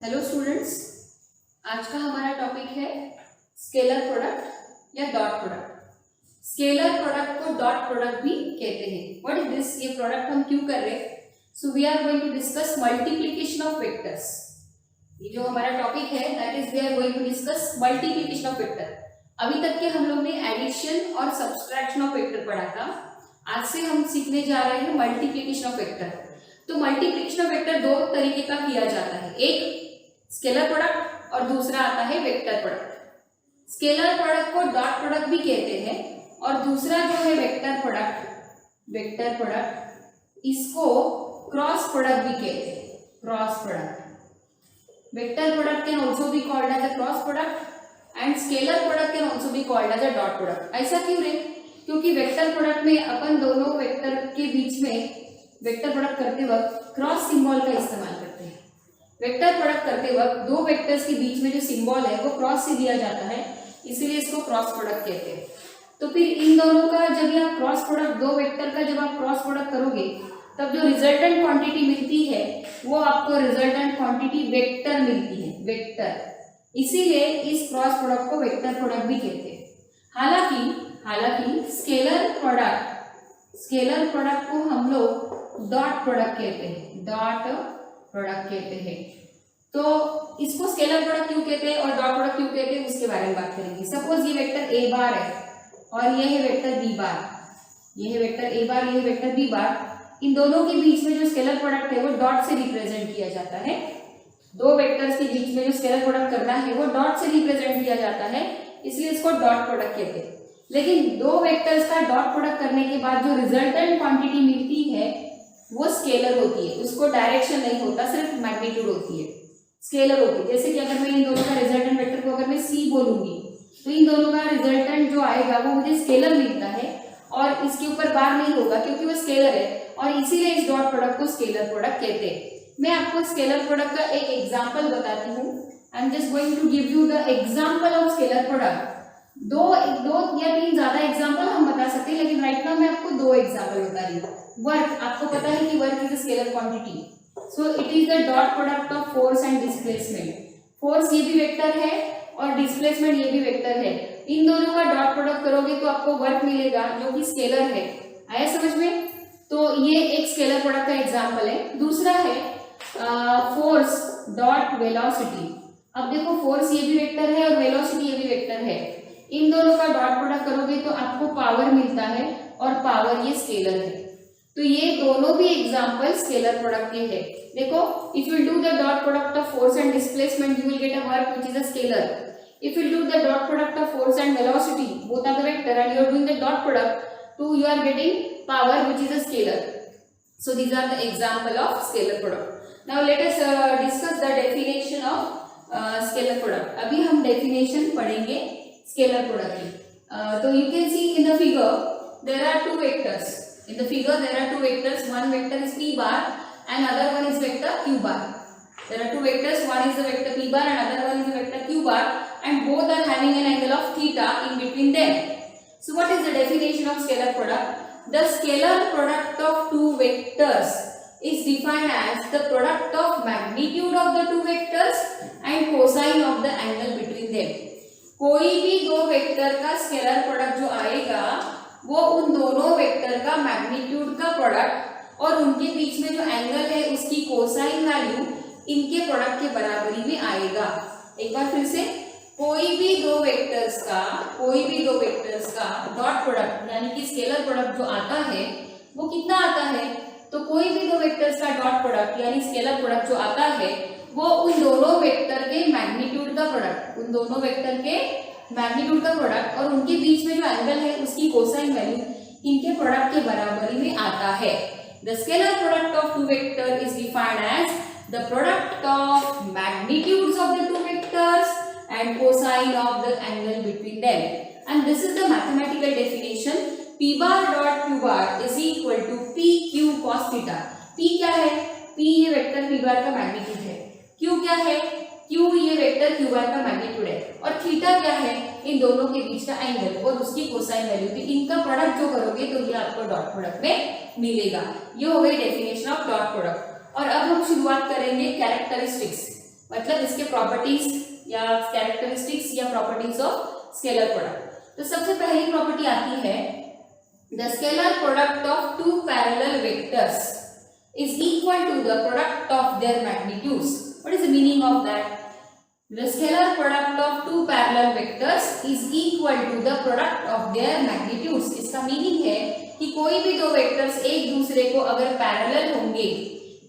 Hello students, आज का हमारा टॉपिक है स्केलर प्रोडक्ट या डॉट प्रोडक्ट। स्केलर प्रोडक्ट को डॉट प्रोडक्ट भी कहते हैं। What is this? ये प्रोडक्ट हम क्यों कर रहे हैं? So we are going to discuss multiplication of vectors. ये जो हमारा टॉपिक है that is we are going to discuss multiplication of vector. अभी तक के हम लोग ने एडिशन और सब्सट्रैक्शन ऑफ वेक्टर पढ़ा था। आज से हम सीखने जा रहे हैं मल्टीप्लिकेशन ऑफ वेक्टर। तो मल्टीप्लिकेशन ऑफ वेक्टर दो तरीके का किया जाता है, एक स्केलर प्रोडक्ट और दूसरा आता है वेक्टर प्रोडक्ट। स्केलर प्रोडक्ट को डॉट प्रोडक्ट भी कहते हैं और दूसरा जो है वेक्टर प्रोडक्ट इसको क्रॉस प्रोडक्ट भी कहते हैं। Cross product, vector product can also be called as a cross product and scalar product can also be called as a dot product. ऐसा क्यों रे? क्योंकि वेक्टर प्रोडक्ट में अपन दोनों वेक्टर के बीच में वेक्टर प्रोडक्ट करते वक्त क्रॉस सिंबल का इस्तेमाल करते हैं। वेक्टर प्रोडक्ट करते वक्त दो वेक्टर्स के बीच में जो सिंबल है वो क्रॉस से दिया जाता है, इसीलिए इसको क्रॉस प्रोडक्ट कहते हैं। तो फिर इन दोनों का जब आप क्रॉस प्रोडक्ट, दो वेक्टर का जब आप क्रॉस प्रोडक्ट करोगे तब जो रिजल्टेंट क्वांटिटी मिलती है वो आपको रिजल्टेंट क्वांटिटी वेक्टर मिलती है, वेक्टर। इसीलिए इस क्रॉस प्रोडक्ट को वेक्टर प्रोडक्ट भी कहते हैं। हालांकि स्केलर प्रोडक्ट को हम लोग डॉट प्रोडक्ट कहते हैं, डॉट प्रोडक्ट कहते हैं। तो इसको स्केलर प्रोडक्ट क्यों कहते हैं और डॉट प्रोडक्ट क्यों कहते हैं उसके बारे में बात करेंगे। सपोज ये वेक्टर ए बार है और ये है वेक्टर बी बार, ये है वेक्टर ए बार, ये है वेक्टर बी बार। इन दोनों के बीच में जो स्केलर प्रोडक्ट है वो डॉट से रिप्रेजेंट किया जाता है। दो वेक्टर्स के बीच में जो स्केलर प्रोडक्ट करना है वो डॉट से रिप्रेजेंट किया जाता है, इसलिए इसको डॉट प्रोडक्ट कहते हैं। लेकिन दो वेक्टर्स का डॉट प्रोडक्ट करने के बाद जो रिजल्टेंट क्वांटिटी मिलती है वो स्केलर होती है, उसको डायरेक्शन नहीं होता, सिर्फ मैग्नीट्यूड होती है, स्केलर होती है। जैसे कि अगर मैं इन दोनों का रिजल्टेंट वेक्टर को अगर मैं सी बोलूंगी तो इन दोनों का रिजल्टेंट जो आएगा वो मुझे स्केलर मिलता है और इसके ऊपर बार नहीं होगा क्योंकि वो स्केलर है, और इसीलिए इस डॉट प्रोडक्ट को स्केलर प्रोडक्ट कहते हैं। मैं आपको स्केलर प्रोडक्ट का एक एग्जाम्पल बताती हूँ। I am just going to give you the example of scalar product. दो या तीन ज्यादा एग्जाम्पल हम बता सकते हैं, लेकिन राइट नाउ मैं आपको दो एग्जाम्पल बता रही हूँ। वर्क, आपको पता है कि work is a scalar quantity, so it is the dot product of force and displacement. Force ये भी वेक्टर है और डिस्प्लेसमेंट ये भी वेक्टर है। इन दोनों का डॉट प्रोडक्ट करोगे तो आपको वर्क मिलेगा जो कि स्केलर है। आया समझ में? तो ये एक स्केलर प्रोडक्ट का एग्जाम्पल है। दूसरा है फोर्स डॉट वेलोसिटी। अब देखो, फोर्स ये भी वेक्टर है और वेलोसिटी ये भी वेक्टर है। इन दोनों का डॉट प्रोडक्ट करोगे तो आपको पावर मिलता है और पावर ये स्केलर है। तो ये दोनों भी एग्जांपल स्केलर प्रोडक्ट के हैं। देखो, if you do the dot product of force and displacement you will get a work which is a scalar. If you do the dot product of force and velocity, both are the vector and you are doing the dot product, तो you are getting power which is a scalar. So these are the example of scalar product. Now let us discuss the definition of scalar product. अभी हम definition पढ़ेंगे scalar product की। तो you can see in the figure there are two vectors. In the figure there are two vectors. One vector is p bar and other one is vector q bar. There are two vectors. One is the vector p bar and other one is the vector q bar, and both are having an angle of theta in between them. So what is the definition of scalar product? The scalar product of two vectors is defined as the product of magnitude of the two vectors and cosine of the angle between them. कोई भी दो vector का scalar product जो आएगा वो उन दोनों vector का मैग्नीट्यूड का प्रोडक्ट और उनके बीच में जो एंगल है उसकी कोसाइन वैल्यू इनके प्रोडक्ट के बराबरी में आएगा। एक बार फिर से, कोई भी दो वेक्टर्स का डॉट प्रोडक्ट यानी कि स्केलर प्रोडक्ट जो आता है वो कितना आता है? तो कोई भी दो वेक्टर्स का डॉट प्रोडक्ट यानी स्केलर प्रोडक्ट जो आता है वो उन दोनों वेक्टर के मैग्नीट्यूड का प्रोडक्ट, और उनके बीच में जो एंगल है उसकी कोसाइन वैल्यू इनके प्रोडक्ट के बराबरी में आता है। The scalar product of two vector is defined as the product of magnitudes of the two vectors and cosine of the angle between them, and this is the mathematical definition. P bar dot q bar is equal to p q cos theta. P क्या है? P ये vector p bar का magnitude है। Q क्या है? Q ये vector q bar का magnitude है, और थीटा क्या है? इन दोनों के बीच का एंगल और उसकी कोसाइन वैल्यू थी। इनका प्रोडक्ट जो करोगे तो ये आपको डॉट प्रोडक्ट में मिलेगा। ये हो गई डेफिनेशन ऑफ डॉट प्रोडक्ट। और अब हम शुरुआत करेंगे कैरेक्टरिस्टिक्स। मतलब इसके प्रॉपर्टीज या कैरेक्टरिस्टिक्स या प्रॉपर्टीज ऑफ स्केलर प्रोडक्ट। तो सबसे पहली प्रॉपर्टी आती है the scalar product of two parallel vectors is equal to the product of their magnitudes. What is the meaning of that? The scalar product of two parallel vectors is equal to the product of their magnitudes. इसका meaning है कि कोई भी दो vectors एक दूसरे को अगर पैरेलल होंगे,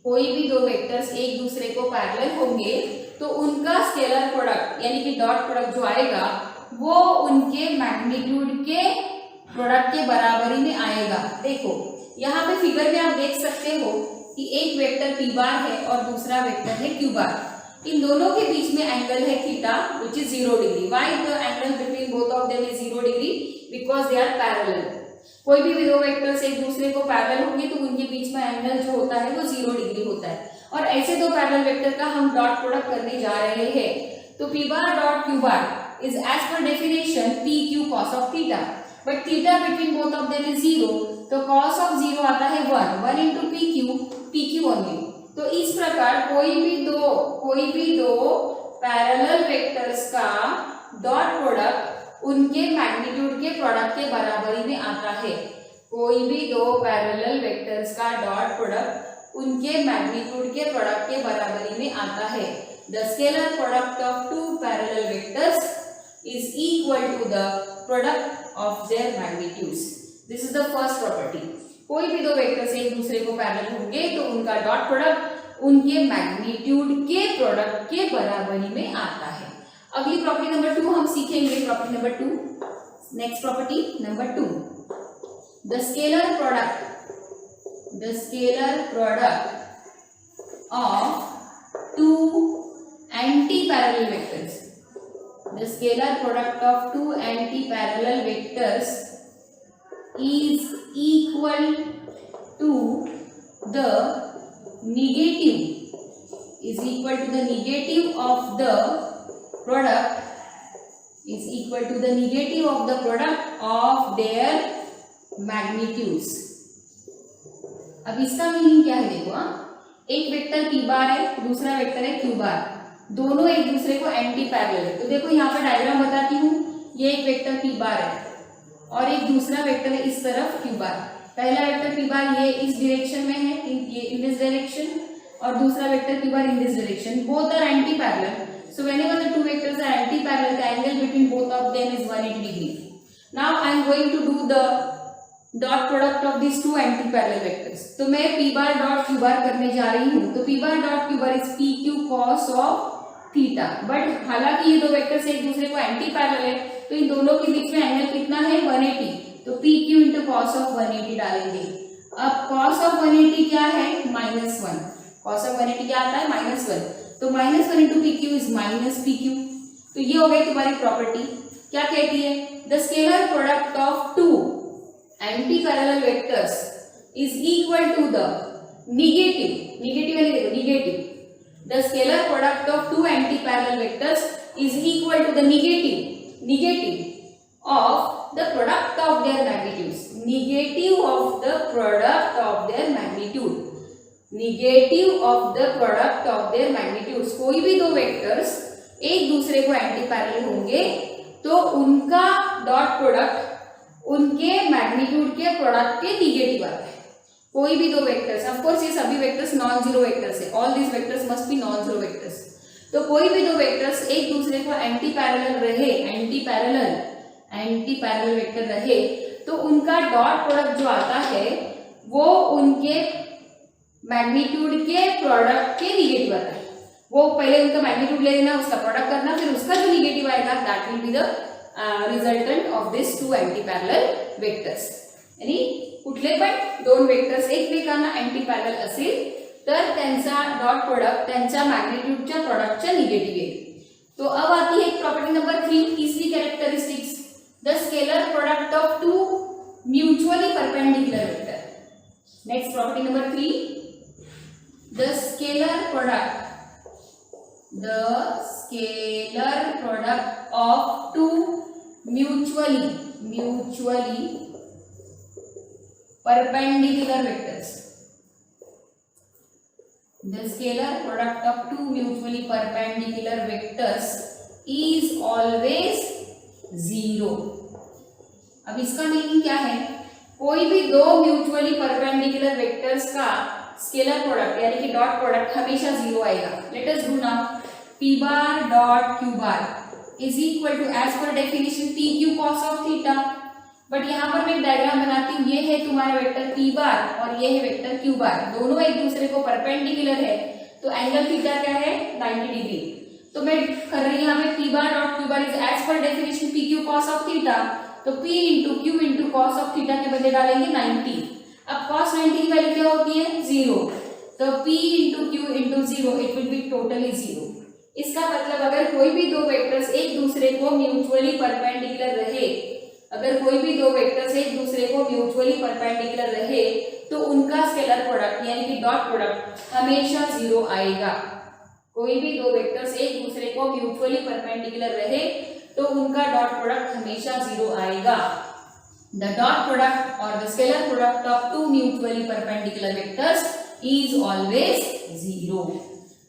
कोई भी दो वेक्टर्स एक दूसरे को पैरेलल होंगे तो उनका स्केलर प्रोडक्ट यानी कि डॉट प्रोडक्ट जो आएगा वो उनके मैग्नीट्यूड के प्रोडक्ट के बराबरी में आएगा। देखो यहाँ पे फिगर में आप देख सकते हो कि एक वेक्टर p बार है और दूसरा वेक्टर है q बार। इन दोनों के बीच में एंगल है theta which is 0 degree. Why the angle between both of them is 0 degree? Because they are parallel. कोई भी दो वेक्टर्स एक दूसरे को पैरेलल होंगे तो उनके बीच में एंगल जो होता है वो 0 डिग्री होता है। और ऐसे दो पैरेलल वेक्टर का हम डॉट प्रोडक्ट करने जा रहे हैं। तो p bar dot q bar is as per definition p q cos of theta, but theta between both of them is 0, तो cos ऑफ 0 आता है 1 into pq ओनली। तो इस प्रकार कोई भी दो पैरेलल वेक्टर्स का डॉट प्रोडक्ट उनके मैग्नीट्यूड के प्रोडक्ट के बराबरी में आता है। कोई भी दो पैरेलल वेक्टर्स का डॉट प्रोडक्ट उनके मैग्नीट्यूड के प्रोडक्ट के बराबरी में आता है। The scalar product of two parallel vectors is equal to the product of their magnitudes. This is the first property. कोई भी दो वेक्टर्स एक दूसरे को पैरेलल होंगे तो उनका डॉट प्रोडक्ट उनके मैग्नीट्यूड के प्रोडक्ट के बराबरी में आता है। अगली प्रॉपर्टी नंबर 2 हम सीखेंगे। Property number 2, next property number 2, the scalar product of two anti parallel vectors. The scalar product of two anti-parallel vectors is equal to the negative of the product of their magnitudes. अब इसका meaning क्या है? देखो, एक vector p बार है, दूसरा vector है q बार, दोनों एक दूसरे को एंटी पैरेलल है। तो देखो यहाँ पर डायग्राम बताती हूँ। ये एक वेक्टर p बार है और एक दूसरा वेक्टर है इस तरफ q बार। पहला वेक्टर p बार ये इस डायरेक्शन में है, ये इन दिस डायरेक्शन, और दूसरा vector q bar in this direction. Both are anti parallel. So whenever the two vectors are anti parallel, the angle between both of them is 180 degree. Now I am going to do the dot product of this two anti parallel vectors. तो मैं p bar dot q bar करने जा रही हूँ। तो p bar dot q bar is pq cos of theta. But हालांकि ये दो वेक्टर्स एक दूसरे को एंटी पैरेलल है तो इन दोनों के बीच में एंगल कितना है? 180। तो pq इंटू कॉस ऑफ 180 डालेंगे। अब कॉस ऑफ 180 क्या है? -1। कॉस ऑफ 180 क्या आता है? -1। तो -1 इंटू pq इज -pq। तो ये हो गई तुम्हारी प्रॉपर्टी। क्या कहती है? The scalar product of two anti parallel vectors is equal to the negative the scalar product of two anti-parallel vectors is equal to the negative of the product of their magnitudes. Negative of the product of their magnitudes. कोई भी दो vectors एक दूसरे को anti parallel होंगे तो उनका dot product उनके मैग्नीट्यूड के प्रोडक्ट के निगेटिव आता है। कोई भी दो वेक्टर्स, ऑफ कोर्स ये सभी वेक्टर्स नॉन जीरो वेक्टर्स है, all these vectors must be non zero vectors. तो कोई भी दो वेक्टर्स एक दूसरे को एंटी पैरेलल वेक्टर रहे तो उनका डॉट प्रोडक्ट जो आता है वो उनके मैग्नीट्यूड के प्रोडक्ट के निगेटिव आता है। वो पहले उनका मैग्नीट्यूड ले लेना, उसका प्रोडक्ट करना, फिर उसका जो निगेटिव आएगा that will be the resultant of this two anti parallel vectors. यानी कुठले पण दोन वेक्टर्स एकमेकांना एंटी पॅरलल असेल तर त्यांचा डॉट प्रोडक्ट त्यांच्या मॅग्निट्यूडच्या प्रोडक्टच्या निगेटिव्ह येईल। तो अब आती है प्रॉपर्टी नंबर 3, तीसरी characteristics, the scalar product of two mutually perpendicular vector. Next property number 3, the scalar product of two mutually perpendicular vectors the scalar product of two mutually perpendicular vectors is always 0। अब इसका meaning क्या है, कोई भी दो mutually perpendicular vectors का scalar product यानी कि डॉट प्रोडक्ट हमेशा 0 आएगा। Let us do now, p bar dot q bar is equal to as per definition p q cos of theta. But यहाँ पर मैं एक डायग्राम बनाती हूँ, ये है तुम्हारा वेक्टर p बार और ये है वेक्टर q बार, दोनों एक दूसरे को परपेंडिकुलर है, तो एंगल थीटा क्या है 90 डिग्री। तो मैं कर रही हूँ यहाँ पे p bar dot q bar is as per definition p q cos of theta, तो p into Q into cos of theta के बदले डालेंगे 90। अब cos 90 की वैल्यू क्या होती है 0, तो p into Q into 0 it will be totally 0। इसका मतलब अगर कोई भी दो वेक्टर्स एक दूसरे को म्यूचुअली परपेंडिकुलर रहे, अगर कोई भी दो वेक्टर्स एक दूसरे को म्यूचुअली परपेंडिकुलर रहे तो उनका स्केलर प्रोडक्ट यानी कि डॉट प्रोडक्ट हमेशा 0 आएगा। कोई भी दो वेक्टर्स एक दूसरे को म्यूचुअली परपेंडिकुलर रहे तो उनका डॉट प्रोडक्ट हमेशा 0 आएगा। द डॉट प्रोडक्ट और the scalar product of two mutually perpendicular vectors is always 0।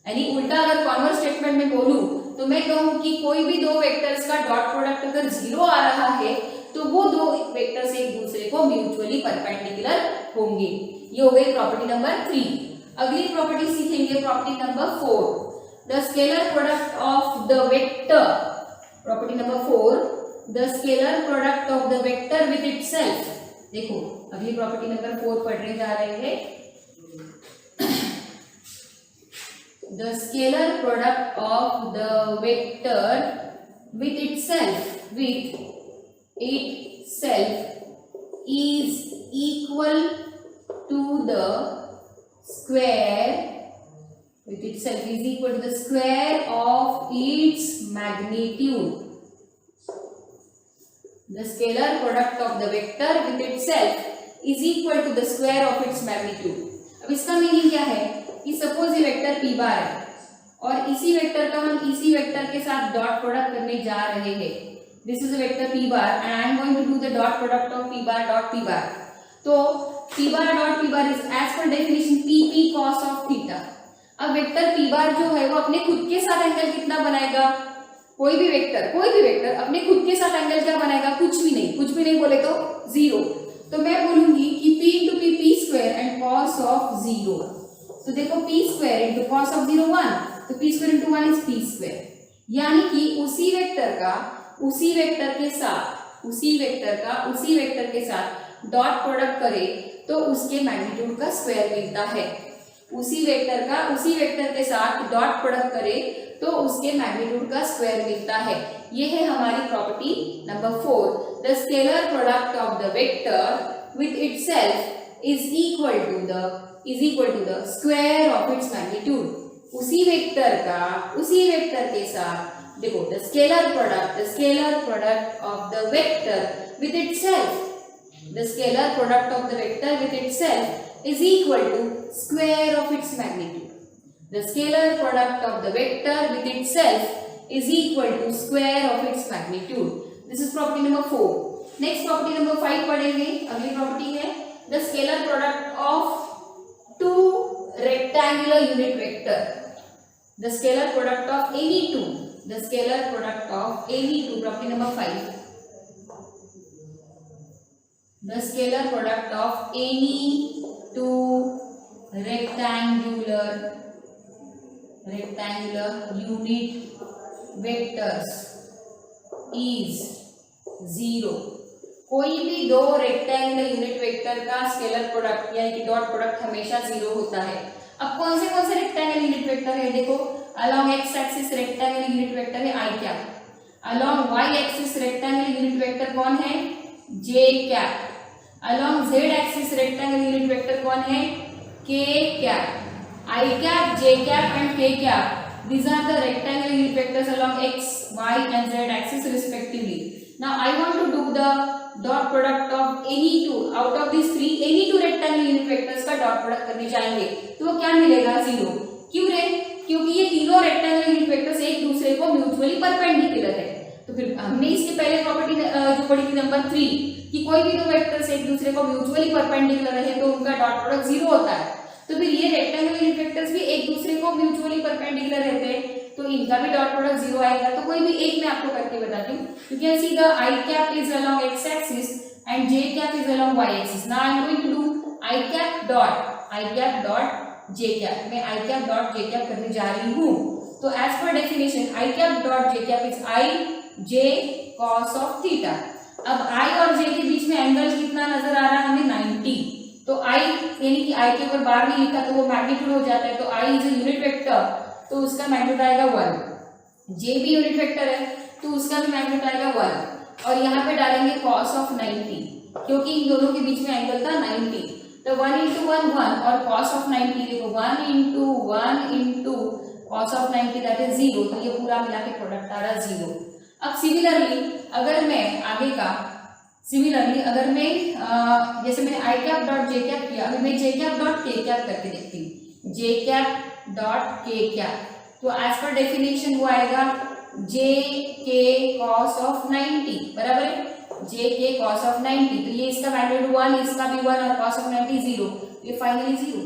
यानी उल्टा अगर कॉन्वर्स स्टेटमेंट में बोलूं तो मैं कहूं कि कोई भी दो वेक्टर्स का डॉट प्रोडक्ट अगर 0 आ रहा है तो वो दो वेक्टर्स एक दूसरे को म्यूचुअली परपेंडिकुलर होंगे। ये हो गई प्रॉपर्टी नंबर 3। अगली प्रॉपर्टी सीखेंगे property number 4, the scalar product of the vector. Property number 4, the scalar product of the vector with itself. देखो अगली प्रॉपर्टी नंबर 4 पढ़ने जा रहे हैं, the scalar product of the vector with itself is equal to the square with itself is equal to the square of its magnitude। The scalar product of the vector with itself is equal to the square of its magnitude। अब इसका meaning क्या है कि suppose ये vector p बार है और इसी vector का हम इसी वेक्टर के साथ डॉट प्रोडक्ट करने जा रहे हैं। This is a vector p bar and I am going to do the dot product of p bar dot p bar. तो p bar dot p bar is as per definition p cos of theta. अब vector p bar जो है वो अपने खुद के साथ angle कितना बनाएगा, कोई भी वेक्टर अपने खुद के साथ एंगल क्या बनाएगा, कुछ भी नहीं बोले तो 0। तो मैं बोलूंगी कि p into p square and cos of 0। तो देखो p square into cos of 0 1, तो p square into 1 is p square. यानी कि उसी वेक्टर के साथ डॉट प्रोडक्ट करे तो उसके मैग्नीट्यूड का स्क्वायर मिलता है। उसी वेक्टर के साथ डॉट प्रोडक्ट करे तो उसके मैग्नीट्यूड का स्क्वायर मिलता है। ये है हमारी property number 4, the scalar product of the vector with itself is equal to the square of its magnitude. उसी वेक्टर के साथ देखो the scalar product of the vector with itself, the scalar product of the vector with itself is equal to square of its magnitude. The scalar product of the vector with itself is equal to square of its magnitude. This is property number 4. Next property number 5 पढ़ेंगे। अगली property है the scalar product of two rectangular unit vector. The scalar product of any two. The scalar product of any two. Property number 5. The scalar product of any two rectangular unit vectors is 0। कोई भी दो rectangular unit vector का scalar product यानी कि dot product हमेशा 0 होता है। अब कौन से रेक्टेंगुलर यूनिट वेक्टर है, देखो along X axis rectangular unit vector है I cap, along Y axis rectangular unit vector कौन है J cap, along Z axis rectangular unit vector कौन है K cap. I cap, j cap and k cap, these are the rectangular unit vectors along x, y and z axis respectively. Now I want to do the dot product of any two out of these three, any two rectangular unit vectors का dot product करने जाएंगे तो वो क्या मिलेगा 0। क्यों रे, क्योंकि ये तीनों rectangular unit vectors एक दूसरे को म्यूचुअली परपेंडिकुलर है। तो फिर हमने इसके पहले प्रॉपर्टी जो पढ़ी थी नंबर 3 कि कोई भी दो वेक्टर्स एक दूसरे को म्यूचुअली परपेंडिकुलर रहे तो उनका डॉट प्रोडक्ट 0 होता है। तो फिर ये रेक्टेंगुलर यूनिट वेक्टर्स भी एक दूसरे को म्यूचुअली परपेंडिकुलर रहते हैं, तो इनका भी डॉट प्रोडक्ट जीरो आएगा। तो कोई भी एक मैं आपको करके बताती हूँ। You can see the I cap is along X axis and J cap is along Y axis. Now I am going to do I cap dot J cap. मैं I cap dot J cap करने जा रही हूँ। तो as per definition I cap dot J cap is I J cos of theta. अब I और जे के बीच में एंगल कितना नजर आ रहा है हमें 90। तो आई यानी कि आई के ऊपर बार नहीं लिखा तो वो मैग्नीट्यूड हो जाता है। तो I is a unit vector, तो उसका मैग्नीट्यूड आएगा 1। जे भी यूनिट वेक्टर है तो उसका भी मैग्नीट्यूड आएगा 1। और यहाँ पे डालेंगे cos ऑफ 90 क्योंकि इन दोनों के बीच में एंगल था 90। तो 1 into 1 1 और cos ऑफ 90 देखो 1 into cos of 90 that is 0। तो ये पूरा मिला के प्रोडक्ट आ रहा 0। अब सिमिलरली अगर मैं आगे का अगर मैं जैसे मैंने आई कैप डॉट जे कैप किया, अभी मैं जे कैप डॉट के कैप करके देखती हूँ। जे कैप डॉट के कैप, तो एज पर डेफिनेशन वो आएगा जे के कॉस ऑफ 90 बराबर है, जे के कॉस ऑफ 90। तो ये इसका मैग्नीट्यूड 1, इसका भी 1 और कॉस ऑफ 90 0, ये फाइनली 0।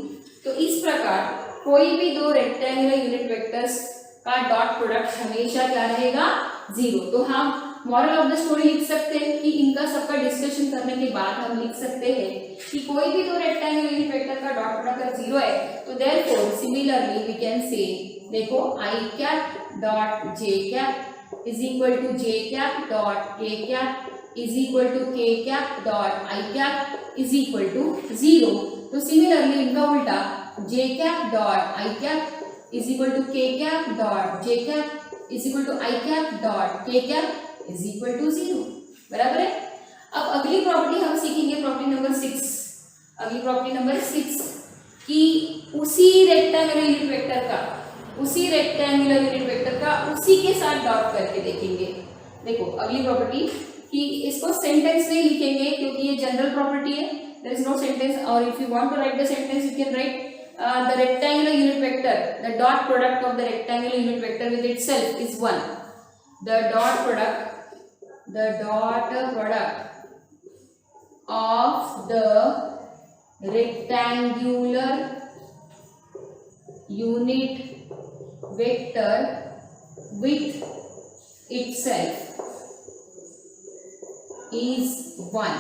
तो इस प्रकार कोई भी दो रेक्टेंगुलर यूनिट वेक्टर्स का डॉट प्रोडक्ट हमेशा क्या रहेगा 0। तो हम मॉरल ऑफ द स्टोरी लिख सकते हैं कि इनका सबका डिस्कशन करने के बाद हम लिख सकते हैं कि कोई भी दो रेक्टेंगुलर यूनिट वेक्टर का डॉट प्रोडक्ट 0 है। तो therefore similarly we can say, देखो I cap dot J cap is equal to J cap dot K cap is equal to K cap dot I cap is equal to 0। तो similarly इनका उल्टा J cap dot I cap is equal to K cap dot J cap is equal to I cap dot K cap is equal to 0 बराबर है। अब अगली property हम सीखेंगे, property number 6। अगली प्रॉपर्टी नंबर 6 कि उसी रेक्टेंगुलर यूनिट वेक्टर का उसी के साथ डॉट करके देखेंगे। देखो अगली प्रॉपर्टी कि इसको सेंटेंस में लिखेंगे क्योंकि ये जनरल प्रॉपर्टी है, देयर इज नो सेंटेंस। और if you want to write the sentence you can write the rectangular unit vector, the dot product of the rectangular unit vector with itself is 1. The dot product of the rectangular unit vector with itself is 1.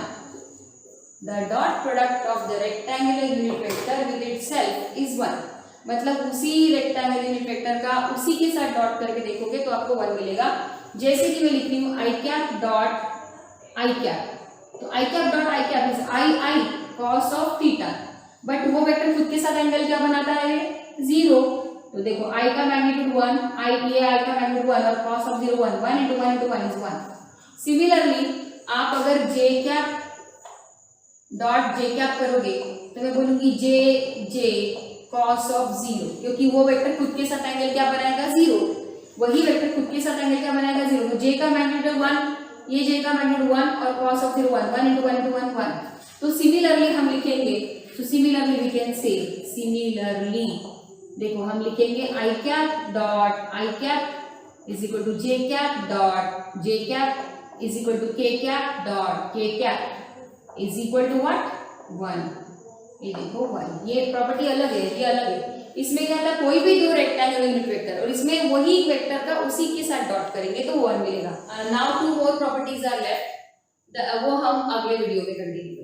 The dot product of the rectangular unit vector with itself is 1. मतलब उसी rectangular unit vector का उसी के साथ dot करके देखोगे तो आपको 1 मिलेगा। जैसे कि मैं लिख रही हूँ I cap dot I cap, तो I cap dot I cap is I cos of theta, but वो वेक्टर खुद के साथ एंगल क्या बनाता है 0। तो देखो आई का मैग्नीट्यूड 1, आई का मैग्नीट्यूड 1 और cos of 0 1, 1 into 1 into 1 is 1। Similarly आप अगर जे कैप डॉट जे कैप करोगे तो मैं बोलूंगी जे कॉस ऑफ 0, क्योंकि वो वेक्टर खुद के साथ एंगल क्या बनाएगा 0। वही वेक्टर खुद के साथ एंगल क्या बनाएगा 0। तो जे का मैग्नीट्यूड 1, ये जे का मैग्नीट्यूड 1 और कॉस ऑफ 0 1, 1 into 1 into 1 1। तो सिमिलरली हम लिखेंगे, तो similarly we can say, similarly देखो हम लिखेंगे I cap dot I cap is equal to J cap dot J cap is equal to K cap dot K cap is equal to what 1। ये देखो 1, ये property अलग है, ये अलग है। इसमें क्या था, कोई भी दो रेक्टेंगुलर यूनिट वेक्टर और इसमें वही वेक्टर का उसी के साथ डॉट करेंगे तो 1 मिलेगा। Now 2 more properties are left, वो हम अगले वीडियो में कर देंगे।